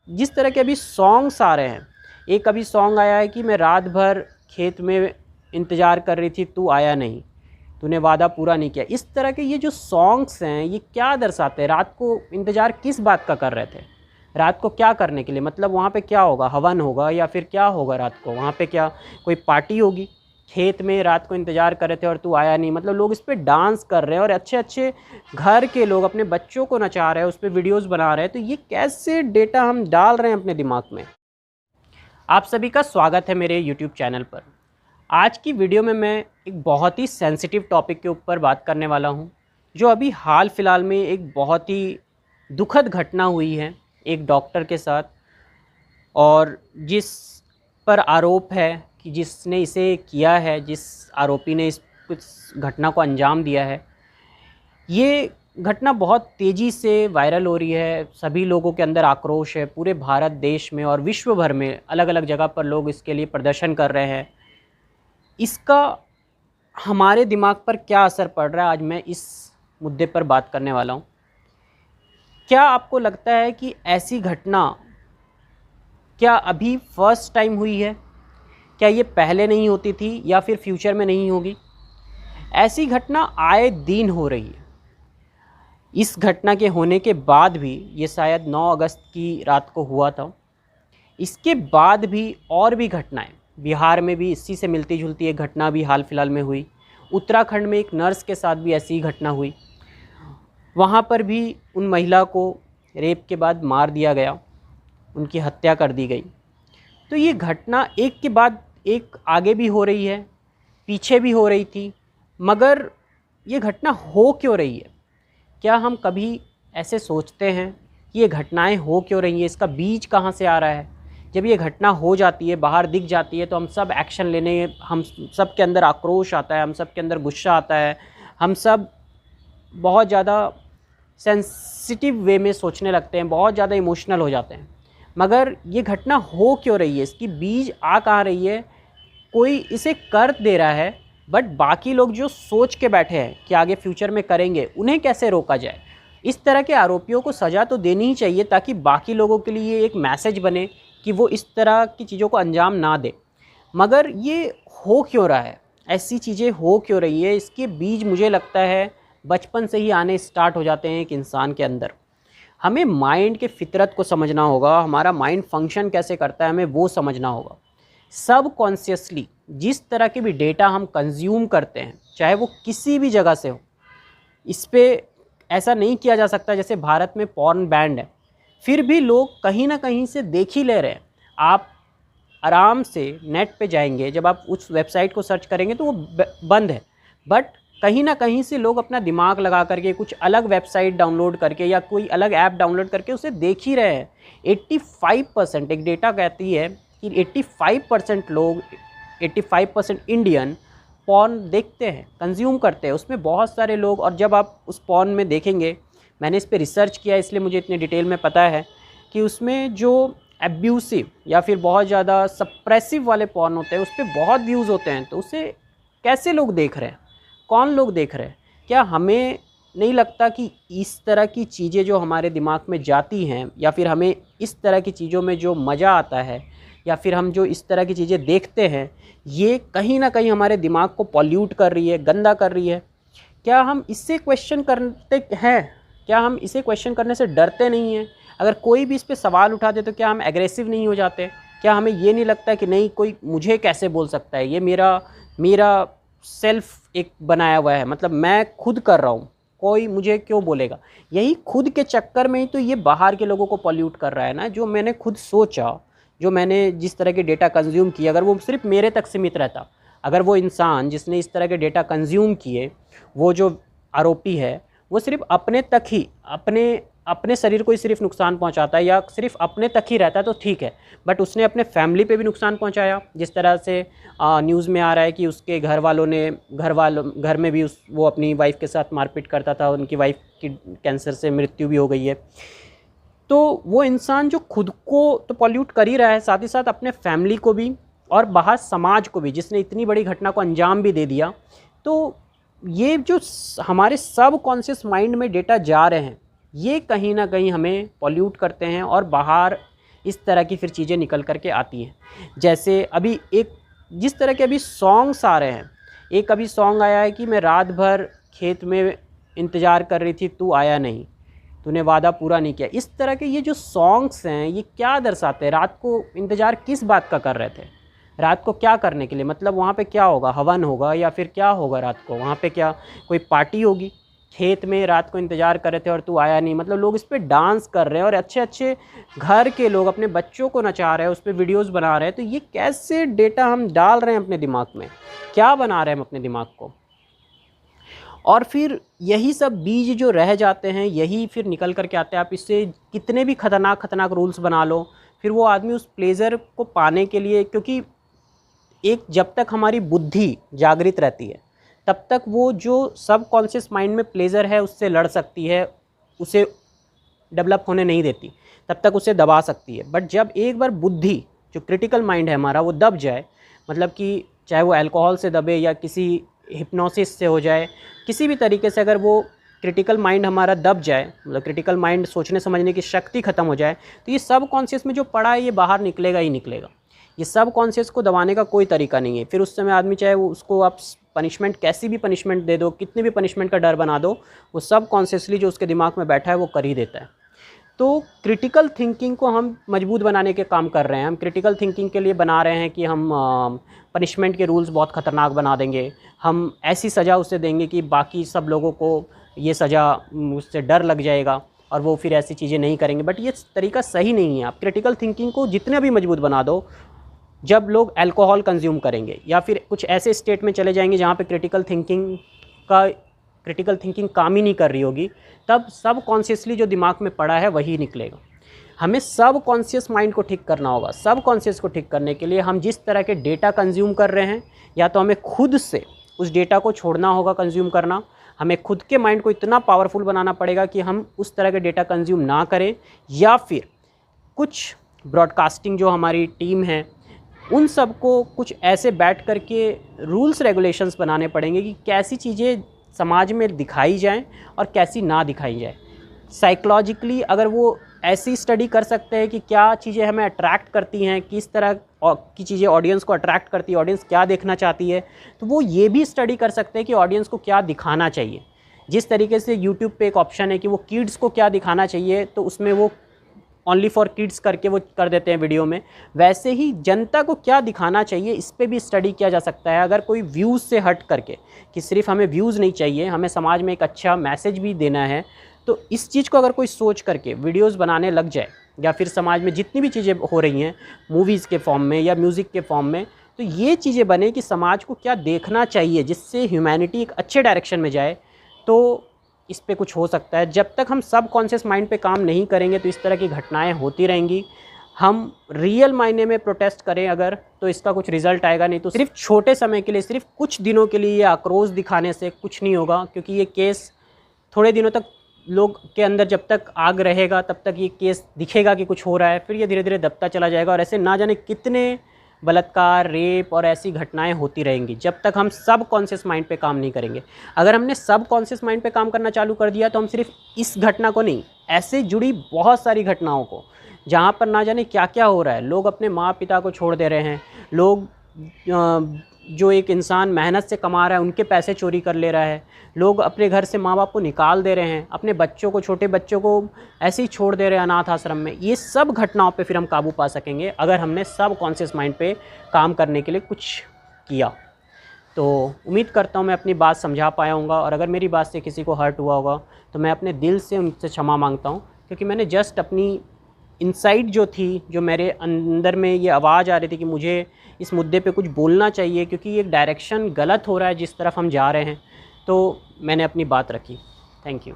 जिस तरह के अभी सॉन्ग्स आ रहे हैं, एक अभी सॉन्ग आया है कि मैं रात भर खेत में इंतज़ार कर रही थी, तू आया नहीं, तूने वादा पूरा नहीं किया। इस तरह के ये जो सॉन्ग्स हैं ये क्या दर्शाते हैं? रात को इंतज़ार किस बात का कर रहे थे? रात को क्या करने के लिए? मतलब वहाँ पे क्या होगा, हवन होगा या फिर क्या होगा रात को? वहाँ पे क्या कोई पार्टी होगी? खेत में रात को इंतज़ार कर रहे थे और तू आया नहीं, मतलब लोग इस पे डांस कर रहे हैं और अच्छे अच्छे घर के लोग अपने बच्चों को नचा रहे हैं, उस पर वीडियोज़ बना रहे हैं। तो ये कैसे डेटा हम डाल रहे हैं अपने दिमाग में? आप सभी का स्वागत है मेरे YouTube चैनल पर। आज की वीडियो में मैं एक बहुत ही सेंसिटिव टॉपिक के ऊपर बात करने वाला हूं, जो अभी हाल फिलहाल में एक बहुत ही दुखद घटना हुई है एक डॉक्टर के साथ, और जिस पर आरोप है कि जिसने इसे किया है, जिस आरोपी ने इस घटना को अंजाम दिया है, ये घटना बहुत तेज़ी से वायरल हो रही है। सभी लोगों के अंदर आक्रोश है, पूरे भारत देश में और विश्व भर में अलग अलग जगह पर लोग इसके लिए प्रदर्शन कर रहे हैं। इसका हमारे दिमाग पर क्या असर पड़ रहा है, आज मैं इस मुद्दे पर बात करने वाला हूँ। क्या आपको लगता है कि ऐसी घटना क्या अभी फर्स्ट टाइम हुई है? क्या ये पहले नहीं होती थी या फिर फ्यूचर में नहीं होगी? ऐसी घटना आए दिन हो रही है। इस घटना के होने के बाद भी, ये शायद 9 अगस्त की रात को हुआ था, इसके बाद भी और भी घटनाएं, बिहार में भी इसी से मिलती जुलती एक घटना भी हाल फिलहाल में हुई। उत्तराखंड में एक नर्स के साथ भी ऐसी ही घटना हुई। वहाँ पर भी उन महिला को रेप के बाद मार दिया गया, उनकी हत्या कर दी गई। तो ये घटना एक के बाद एक आगे भी हो रही है, पीछे भी हो रही थी, मगर ये घटना हो क्यों रही है? क्या हम कभी ऐसे सोचते हैं कि ये घटनाएं हो क्यों रही हैं? इसका बीज कहाँ से आ रहा है? जब ये घटना हो जाती है, बाहर दिख जाती है, तो हम सब एक्शन लेने, हम सब के अंदर आक्रोश आता है, हम सब के अंदर गुस्सा आता है, हम सब बहुत ज़्यादा सेंसिटिव वे में सोचने लगते हैं, बहुत ज़्यादा इमोशनल हो जाते हैं। मगर ये घटना हो क्यों रही है? इसकी बीज आ कहाँ रही है? कोई इसे कर दे रहा है, बट बाकी लोग जो सोच के बैठे हैं कि आगे फ्यूचर में करेंगे, उन्हें कैसे रोका जाए? इस तरह के आरोपियों को सज़ा तो देनी ही चाहिए, ताकि बाकी लोगों के लिए एक मैसेज बने कि वो इस तरह की चीज़ों को अंजाम ना दे। मगर ये हो क्यों रहा है? ऐसी चीज़ें हो क्यों रही है? इसके बीज मुझे लगता है बचपन से ही आने स्टार्ट हो जाते हैं एक इंसान के अंदर। हमें माइंड के फितरत को समझना होगा, हमारा माइंड फंक्शन कैसे करता है हमें वो समझना होगा। सब कॉन्शियसली जिस तरह के भी डेटा हम कंज्यूम करते हैं, चाहे वो किसी भी जगह से हो, इस पे ऐसा नहीं किया जा सकता। जैसे भारत में पॉर्न बैंड है, फिर भी लोग कहीं ना कहीं से देख ही ले रहे हैं। आप आराम से नेट पे जाएंगे, जब आप उस वेबसाइट को सर्च करेंगे तो वो बंद है, बट कहीं ना कहीं से लोग अपना दिमाग लगा करके कुछ अलग वेबसाइट डाउनलोड करके या कोई अलग ऐप डाउनलोड करके उसे देख ही रहे हैं। 85%, एक डेटा कहती है कि 85% लोग, 85% इंडियन पॉर्न देखते हैं, कंज्यूम करते हैं। उसमें बहुत सारे लोग, और जब आप उस पॉर्न में देखेंगे, मैंने इस पर रिसर्च किया इसलिए मुझे इतने डिटेल में पता है कि उसमें जो एब्यूसिव या फिर बहुत ज़्यादा सप्रेसिव वाले पॉर्न होते हैं, उस पर बहुत व्यूज़ होते हैं। तो उसे कैसे लोग देख रहे हैं, कौन लोग देख रहे हैं? क्या हमें नहीं लगता कि इस तरह की चीज़ें जो हमारे दिमाग में जाती हैं, या फिर हमें इस तरह की चीज़ों में जो मज़ा आता है, या फिर हम जो इस तरह की चीज़ें देखते हैं, ये कहीं ना कहीं हमारे दिमाग को पॉल्यूट कर रही है, गंदा कर रही है? क्या हम इससे क्वेश्चन करते हैं? क्या हम इसे क्वेश्चन करने से डरते नहीं हैं? अगर कोई भी इस पे सवाल उठा दे तो क्या हम एग्रेसिव नहीं हो जाते? क्या हमें ये नहीं लगता कि नहीं, कोई मुझे कैसे बोल सकता है, ये मेरा सेल्फ एक बनाया हुआ है, मतलब मैं खुद कर रहा हूँ, कोई मुझे क्यों बोलेगा? यही खुद के चक्कर में ही तो ये बाहर के लोगों को पॉल्यूट कर रहा है ना। जो मैंने खुद सोचा, जो मैंने जिस तरह के डेटा कंज्यूम किया, अगर वो सिर्फ मेरे तक सीमित रहता, अगर वो इंसान जिसने इस तरह के डेटा कंज्यूम किए, वो जो आरोपी है, वो सिर्फ अपने तक ही, अपने शरीर को ही सिर्फ नुकसान पहुंचाता है या सिर्फ अपने तक ही रहता है तो ठीक है, बट उसने अपने फैमिली पे भी नुकसान पहुंचाया। जिस तरह से न्यूज़ में आ रहा है कि उसके घर में भी वो अपनी वाइफ के साथ मारपीट करता था, उनकी वाइफ की कैंसर से मृत्यु भी हो गई है। तो वो इंसान जो खुद को तो पॉल्यूट कर ही रहा है, साथ ही साथ अपने फैमिली को भी और बाहर समाज को भी, जिसने इतनी बड़ी घटना को अंजाम भी दे दिया। तो ये जो हमारे सब कॉन्शियस माइंड में डेटा जा रहे हैं, ये कहीं ना कहीं हमें पॉल्यूट करते हैं और बाहर इस तरह की फिर चीज़ें निकल कर के आती हैं। जैसे अभी एक जिस तरह के अभी सॉन्ग्स आ रहे हैं, एक अभी सॉन्ग आया है कि मैं रात भर खेत में इंतज़ार कर रही थी, तू आया नहीं, तूने वादा पूरा नहीं किया। इस तरह के ये जो सॉन्ग्स हैं ये क्या दर्शाते हैं? रात को इंतज़ार किस बात का कर रहे थे? रात को क्या करने के लिए? मतलब वहाँ पे क्या होगा, हवन होगा या फिर क्या होगा रात को? वहाँ पे क्या कोई पार्टी होगी? खेत में रात को इंतज़ार कर रहे थे और तू आया नहीं, मतलब लोग इस पे डांस कर रहे हैं और अच्छे अच्छे घर के लोग अपने बच्चों को नचा रहे हैं, उस पर वीडियोज़ बना रहे हैं। तो ये कैसे डेटा हम डाल रहे हैं अपने दिमाग में? क्या बना रहे हैं हम अपने दिमाग को? और फिर यही सब बीज जो रह जाते हैं यही फिर निकल कर के आते हैं। आप इससे कितने भी खतरनाक रूल्स बना लो, फिर वो आदमी उस प्लेज़र को पाने के लिए, क्योंकि एक जब तक हमारी बुद्धि जागृत रहती है तब तक वो जो सबकॉन्शियस माइंड में प्लेज़र है उससे लड़ सकती है, उसे डेवलप होने नहीं देती, तब तक उसे दबा सकती है। बट जब एक बार बुद्धि, जो क्रिटिकल माइंड है हमारा, वो दब जाए, मतलब कि चाहे वो अल्कोहल से दबे या किसी हिप्नोसिस से हो जाए, किसी भी तरीके से अगर वो क्रिटिकल माइंड हमारा दब जाए, मतलब क्रिटिकल माइंड सोचने समझने की शक्ति ख़त्म हो जाए, तो ये सब कॉन्शियस में जो पड़ा है ये बाहर निकलेगा ही निकलेगा। ये सब कॉन्शियस को दबाने का कोई तरीका नहीं है। फिर उस समय आदमी चाहे वो उसको आप पनिशमेंट, कैसी भी पनिशमेंट दे दो, कितनी भी पनिशमेंट का डर बना दो, वो सब कॉन्शियसली जो उसके दिमाग में बैठा है वो कर ही देता है। तो क्रिटिकल थिंकिंग को हम मजबूत बनाने के काम कर रहे हैं। हम क्रिटिकल थिंकिंग के लिए बना रहे हैं कि हम पनिशमेंट के रूल्स बहुत ख़तरनाक बना देंगे, हम ऐसी सज़ा उसे देंगे कि बाकी सब लोगों को ये सज़ा, उससे डर लग जाएगा और वो फिर ऐसी चीज़ें नहीं करेंगे। बट ये तरीका सही नहीं है। आप क्रिटिकल थिंकिंग को जितने भी मजबूत बना दो, जब लोग अल्कोहल कंज्यूम करेंगे या फिर कुछ ऐसे स्टेट में चले जाएंगे जहाँ पे क्रिटिकल थिंकिंग काम ही नहीं कर रही होगी, तब सब कॉन्शियसली जो दिमाग में पड़ा है वही निकलेगा। हमें सब कॉन्शियस माइंड को ठीक करना होगा। सब कॉन्शियस को ठीक करने के लिए हम जिस तरह के डेटा कंज्यूम कर रहे हैं, या तो हमें खुद से उस डेटा को छोड़ना होगा कंज्यूम करना, हमें खुद के माइंड को इतना पावरफुल बनाना पड़ेगा कि हम उस तरह के डेटा कंज्यूम ना करें, या फिर कुछ ब्रॉडकास्टिंग जो हमारी टीम है उन सबको कुछ ऐसे बैठ कर के रूल्स रेगुलेशंस बनाने पड़ेंगे कि कैसी चीज़ें समाज में दिखाई जाएं और कैसी ना दिखाई जाए। साइकोलॉजिकली अगर वो ऐसी स्टडी कर सकते हैं कि क्या चीज़ें हमें अट्रैक्ट करती हैं, किस तरह की चीज़ें ऑडियंस को अट्रैक्ट करती है, ऑडियंस क्या देखना चाहती है, तो वो ये भी स्टडी कर सकते हैं कि ऑडियंस को क्या दिखाना चाहिए। जिस तरीके से यूट्यूब पे एक ऑप्शन है कि वो किड्स को क्या दिखाना चाहिए, तो उसमें वो ओनली फॉर किड्स करके वो कर देते हैं वीडियो में, वैसे ही जनता को क्या दिखाना चाहिए इस पे भी स्टडी किया जा सकता है। अगर कोई व्यूज़ से हट करके, कि सिर्फ हमें व्यूज़ नहीं चाहिए, हमें समाज में एक अच्छा मैसेज भी देना है, तो इस चीज़ को अगर कोई सोच करके वीडियोज़ बनाने लग जाए, या फिर समाज में जितनी भी चीज़ें हो रही हैं मूवीज़ के फॉर्म में या म्यूज़िक के फॉर्म में, तो ये चीज़ें बने कि समाज को क्या देखना चाहिए जिससे ह्यूमैनिटी एक अच्छे डायरेक्शन में जाए, तो इस पे कुछ हो सकता है। जब तक हम सब कॉन्शियस माइंड पे काम नहीं करेंगे तो इस तरह की घटनाएं होती रहेंगी। हम रियल मायने में प्रोटेस्ट करें अगर, तो इसका कुछ रिज़ल्ट आएगा नहीं। तो सिर्फ छोटे समय के लिए, सिर्फ कुछ दिनों के लिए ये आक्रोश दिखाने से कुछ नहीं होगा, क्योंकि ये केस थोड़े दिनों तक लोग के अंदर जब तक आग रहेगा तब तक ये केस दिखेगा कि कुछ हो रहा है, फिर ये धीरे धीरे दबता चला जाएगा और ऐसे ना जाने कितने बलात्कार, रेप और ऐसी घटनाएं होती रहेंगी जब तक हम सब कॉन्शियस माइंड पे काम नहीं करेंगे। अगर हमने सब कॉन्शियस माइंड पे काम करना चालू कर दिया तो हम सिर्फ इस घटना को नहीं, ऐसे जुड़ी बहुत सारी घटनाओं को, जहाँ पर ना जाने क्या क्या हो रहा है, लोग अपने माँ पिता को छोड़ दे रहे हैं, लोग जो एक इंसान मेहनत से कमा रहा है उनके पैसे चोरी कर ले रहा है, लोग अपने घर से माँ बाप को निकाल दे रहे हैं, अपने बच्चों को, छोटे बच्चों को ऐसे ही छोड़ दे रहे हैं अनाथ आश्रम में। ये सब घटनाओं पे फिर हम काबू पा सकेंगे अगर हमने सब कॉन्शियस माइंड पे काम करने के लिए कुछ किया। तो उम्मीद करता हूँ मैं अपनी बात समझा पाया हूँगा, और अगर मेरी बात से किसी को हर्ट हुआ होगा तो मैं अपने दिल से उनसे क्षमा मांगता हूँ, क्योंकि मैंने जस्ट अपनी इनसाइट जो थी, जो मेरे अंदर में ये आवाज़ आ रही थी कि मुझे इस मुद्दे पे कुछ बोलना चाहिए, क्योंकि ये डायरेक्शन गलत हो रहा है जिस तरफ हम जा रहे हैं, तो मैंने अपनी बात रखी। Thank you.